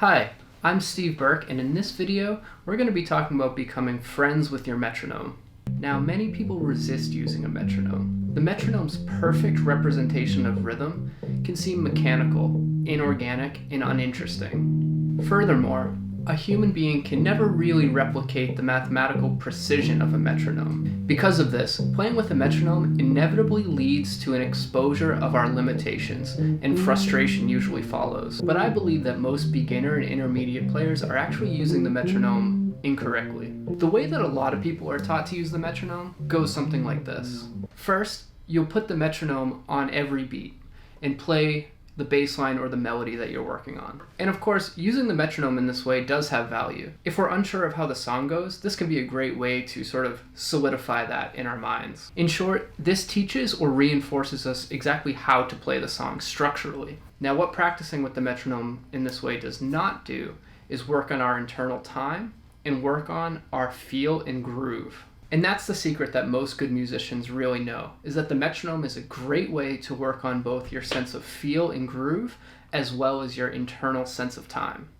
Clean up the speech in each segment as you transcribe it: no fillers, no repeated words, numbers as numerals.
Hi, I'm Steve Burke, and in this video, we're going to be talking about becoming friends with your metronome. Now, many people resist using a metronome. The metronome's perfect representation of rhythm can seem mechanical, inorganic, and uninteresting. Furthermore, a human being can never really replicate the mathematical precision of a metronome. Because of this, playing with a metronome inevitably leads to an exposure of our limitations, and frustration usually follows. But I believe that most beginner and intermediate players are actually using the metronome incorrectly. The way that a lot of people are taught to use the metronome goes something like this. First, you'll put the metronome on every beat and play the bass line or the melody that you're working on. And of course, using the metronome in this way does have value. If we're unsure of how the song goes, this can be a great way to sort of solidify that in our minds. In short, this teaches or reinforces us exactly how to play the song structurally. Now, what practicing with the metronome in this way does not do is work on our internal time and work on our feel and groove. And that's the secret that most good musicians really know, is that the metronome is a great way to work on both your sense of feel and groove, as well as your internal sense of time.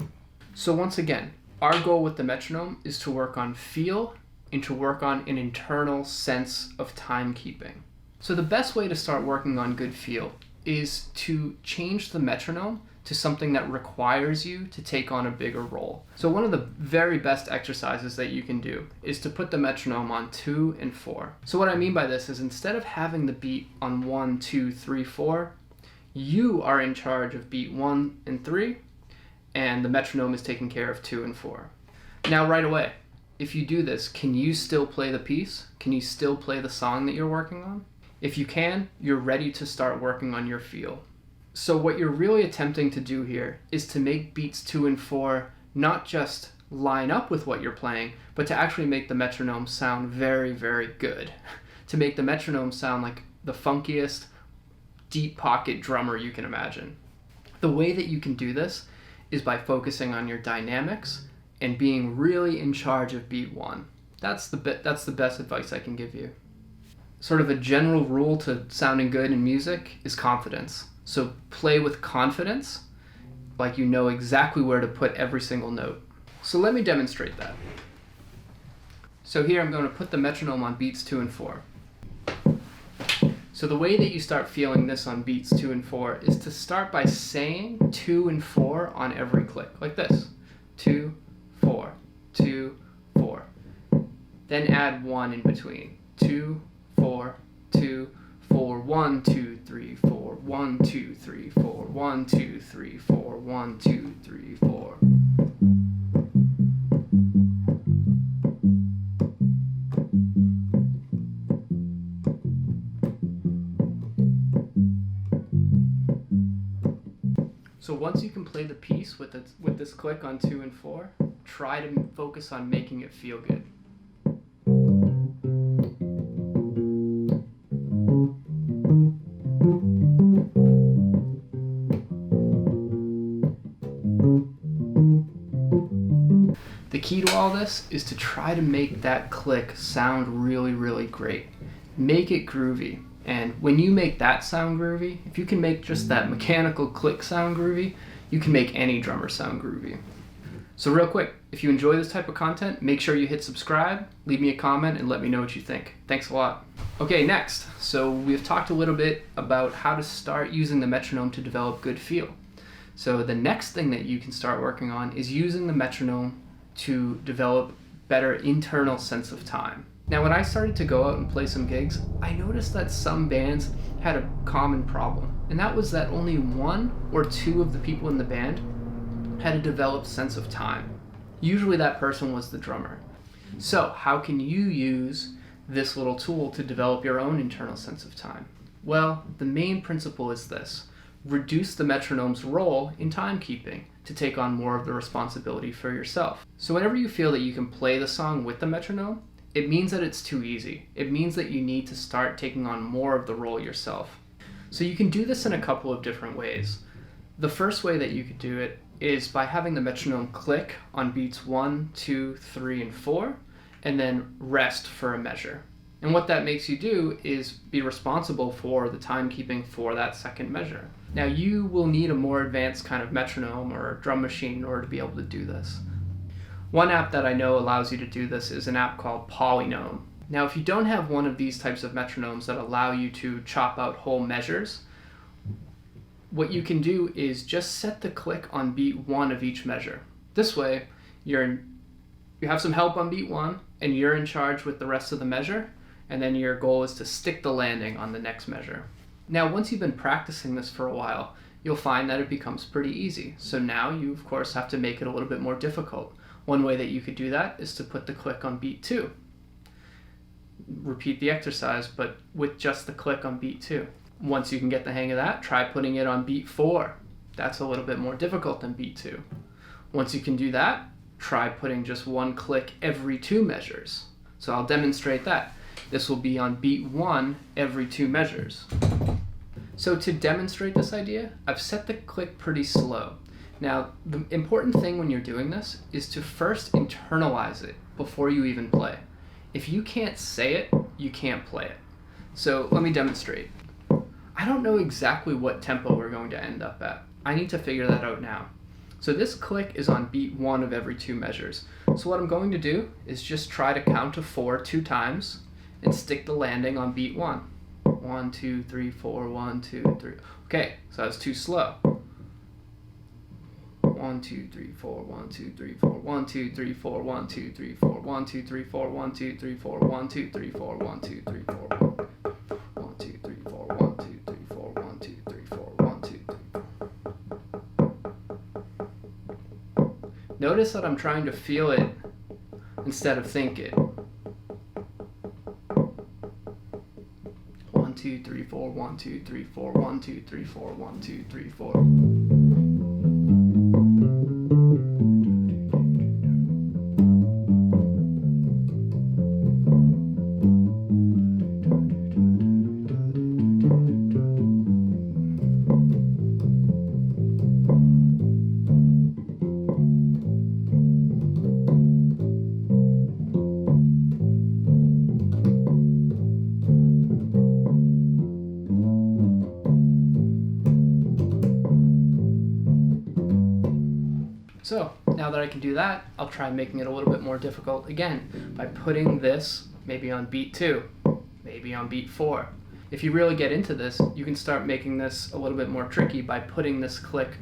So once again, our goal with the metronome is to work on feel and to work on an internal sense of timekeeping. So the best way to start working on good feel is to change the metronome to something that requires you to take on a bigger role. So one of the very best exercises that you can do is to put the metronome on 2 and 4. So what I mean by this is instead of having the beat on 1, 2, 3, 4, you are in charge of beat 1 and 3, and the metronome is taking care of 2 and 4. Now right away, if you do this, can you still play the piece? Can you still play the song that you're working on? If you can, you're ready to start working on your feel. So what you're really attempting to do here is to make beats 2 and 4 not just line up with what you're playing, but to actually make the metronome sound very, very good. To make the metronome sound like the funkiest, deep pocket drummer you can imagine. The way that you can do this is by focusing on your dynamics and being really in charge of beat 1. That's the best advice I can give you. Sort of a general rule to sounding good in music is confidence. So play with confidence, like you know exactly where to put every single note. So let me demonstrate that. So here I'm going to put the metronome on beats 2 and 4. So the way that you start feeling this on beats 2 and 4 is to start by saying 2 and 4 on every click, like this. 2, 4, 2, 4. Then add 1 in between. 2, 4, 2, 4, 1, 2, 3, 4, 1, 2, 3, 4, 1, 2, 3, 4, 1, 2, 3, 4. So once you can play the piece with this click on 2 and 4, try to focus on making it feel good. The key to all this is to try to make that click sound really, really great. Make it groovy. And when you make that sound groovy, if you can make just that mechanical click sound groovy, you can make any drummer sound groovy. So real quick, if you enjoy this type of content, make sure you hit subscribe, leave me a comment, and let me know what you think. Thanks a lot. Okay, next. So we've talked a little bit about how to start using the metronome to develop good feel. So the next thing that you can start working on is using the metronome to develop better internal sense of time. Now, when I started to go out and play some gigs, I noticed that some bands had a common problem, and that was that only 1 or 2 of the people in the band had a developed sense of time. Usually that person was the drummer. So how can you use this little tool to develop your own internal sense of time? Well, the main principle is this: reduce the metronome's role in timekeeping to take on more of the responsibility for yourself. So whenever you feel that you can play the song with the metronome, it means that it's too easy. It means that you need to start taking on more of the role yourself. So you can do this in a couple of different ways. The first way that you could do it is by having the metronome click on beats 1, 2, 3, and 4, and then rest for a measure. And what that makes you do is be responsible for the timekeeping for that second measure. Now you will need a more advanced kind of metronome or drum machine in order to be able to do this. One app that I know allows you to do this is an app called Polynome. Now if you don't have one of these types of metronomes that allow you to chop out whole measures, what you can do is just set the click on beat 1 of each measure. This way you have some help on beat 1 and you're in charge with the rest of the measure, and then your goal is to stick the landing on the next measure. Now once you've been practicing this for a while, you'll find that it becomes pretty easy. So now you of course have to make it a little bit more difficult. One way that you could do that is to put the click on beat 2. Repeat the exercise, but with just the click on beat 2. Once you can get the hang of that, try putting it on beat 4. That's a little bit more difficult than beat 2. Once you can do that, try putting just one click every 2 measures. So I'll demonstrate that. This will be on beat 1 every 2 measures. So to demonstrate this idea, I've set the click pretty slow. Now, the important thing when you're doing this is to first internalize it before you even play. If you can't say it, you can't play it. So let me demonstrate. I don't know exactly what tempo we're going to end up at. I need to figure that out now. So this click is on beat 1 of every 2 measures. So what I'm going to do is just try to count to 4 2 times and stick the landing on beat 1. 1, 2, 3, 4, 1, 2, 3. Okay, so that's too slow. 1, 2, 3, 4, 1, 2, 3, 4, 1, 2, 3, 4, 1, 2, 3, 4, 1, 2, 3, 4, 1, 2, 3, 4, 1, 2, 3, 4, 1, 2, 3, 4, 1, 2, 3, 4, 1, 2, 3, 4, 1, 2, 3, 4, 1, 2, 3. Notice that I'm trying to feel it instead of think it. 1, 2, 3, 4, 1, 2, 3, 4, 1, 2, 3, 4, 1, 2, 3, 4. So now that I can do that, I'll try making it a little bit more difficult again by putting this maybe on beat 2, maybe on beat 4. If you really get into this, you can start making this a little bit more tricky by putting this click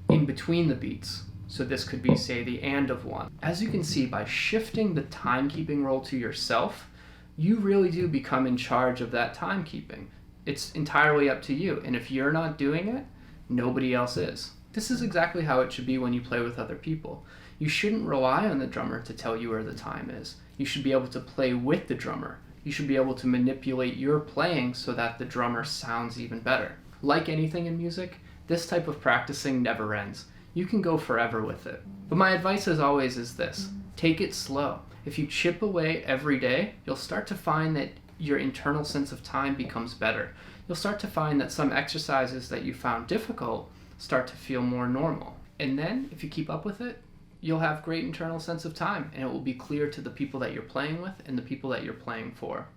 in between the beats. So this could be, say, the and of 1. As you can see, by shifting the timekeeping role to yourself, you really do become in charge of that timekeeping. It's entirely up to you, and if you're not doing it, nobody else is. This is exactly how it should be when you play with other people. You shouldn't rely on the drummer to tell you where the time is. You should be able to play with the drummer. You should be able to manipulate your playing so that the drummer sounds even better. Like anything in music, this type of practicing never ends. You can go forever with it. But my advice as always is this: take it slow. If you chip away every day, you'll start to find that your internal sense of time becomes better. You'll start to find that some exercises that you found difficult start to feel more normal. And then, if you keep up with it, you'll have great internal sense of time, and it will be clear to the people that you're playing with and the people that you're playing for.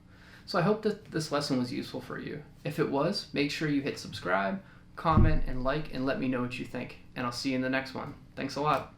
So I hope that this lesson was useful for you. If it was, make sure you hit subscribe, comment, and like, and let me know what you think. And I'll see you in the next one. Thanks a lot.